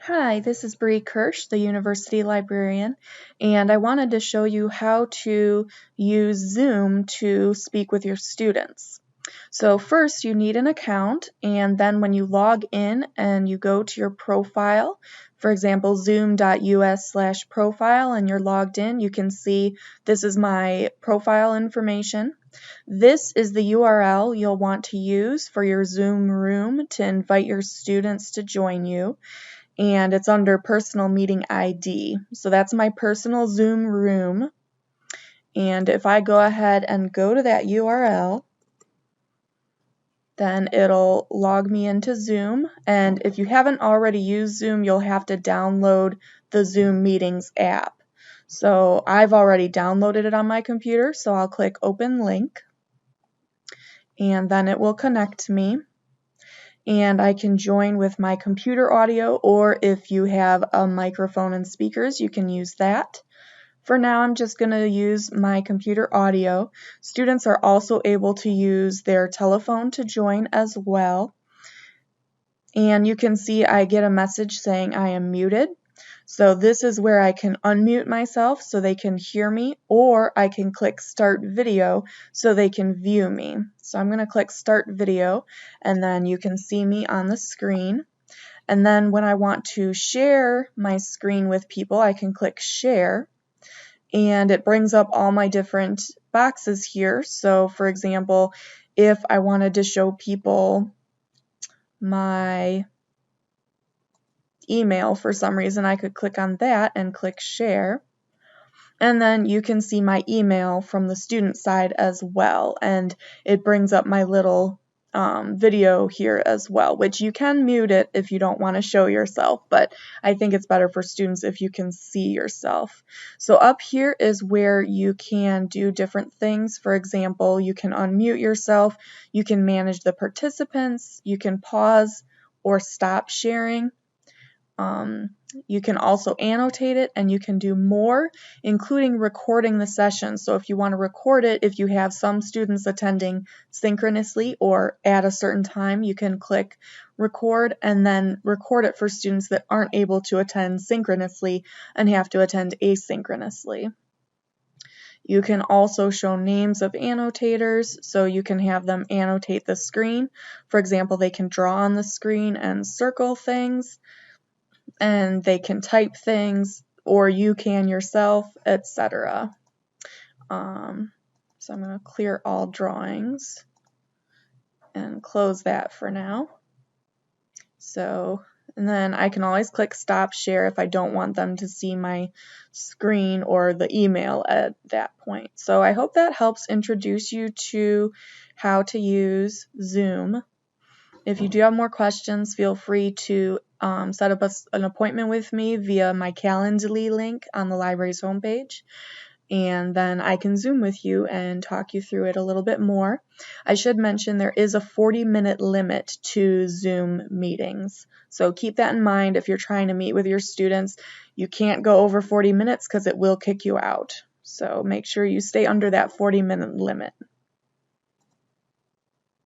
Hi, this is Bree Kirsch, the University Librarian, and I wanted to show you how to use Zoom to speak with your students. So first you need an account, and then when you log in and you go to your profile, for example zoom.us/profile, and you're logged in, you can see this is my profile information. This is the URL you'll want to use for your Zoom room to invite your students to join you. And it's under personal meeting ID. So that's my personal Zoom room. And if I go ahead and go to that URL, then it'll log me into Zoom. And if you haven't already used Zoom, you'll have to download the Zoom Meetings app. So I've already downloaded it on my computer, so I'll click Open Link. And then it will connect me. And I can join with my computer audio, or if you have a microphone and speakers, you can use that. For now, I'm just going to use my computer audio. Students are also able to use their telephone to join as well. And you can see I get a message saying I am muted. So this is where I can unmute myself so they can hear me, or I can click Start Video so they can view me. So I'm going to click Start Video, and then you can see me on the screen. And then when I want to share my screen with people, I can click Share, and it brings up all my different boxes here. So for example, if I wanted to show people my email for some reason, I could click on that and click Share. And then you can see my email from the student side as well. And it brings up my little video here as well, which you can mute it if you don't want to show yourself, but I think it's better for students if you can see yourself. So up here is where you can do different things. For example, you can unmute yourself, you can manage the participants, you can pause or stop sharing. You can also annotate it, and you can do more, including recording the session. So if you want to record it, if you have some students attending synchronously or at a certain time, you can click record and then record it for students that aren't able to attend synchronously and have to attend asynchronously. You can also show names of annotators, so you can have them annotate the screen. For example, they can draw on the screen and circle things, and they can type things, or you can yourself, etc. So I'm going to clear all drawings and close that for now. And then I can always click Stop Share if I don't want them to see my screen or the email at that point. So I hope that helps introduce you to how to use Zoom. If you do have more questions, feel free to set up an appointment with me via my Calendly link on the library's homepage, and then I can Zoom with you and talk you through it a little bit more. I should mention there is a 40-minute limit to Zoom meetings, so keep that in mind. If you're trying to meet with your students, you can't go over 40 minutes because it will kick you out. So make sure you stay under that 40-minute limit.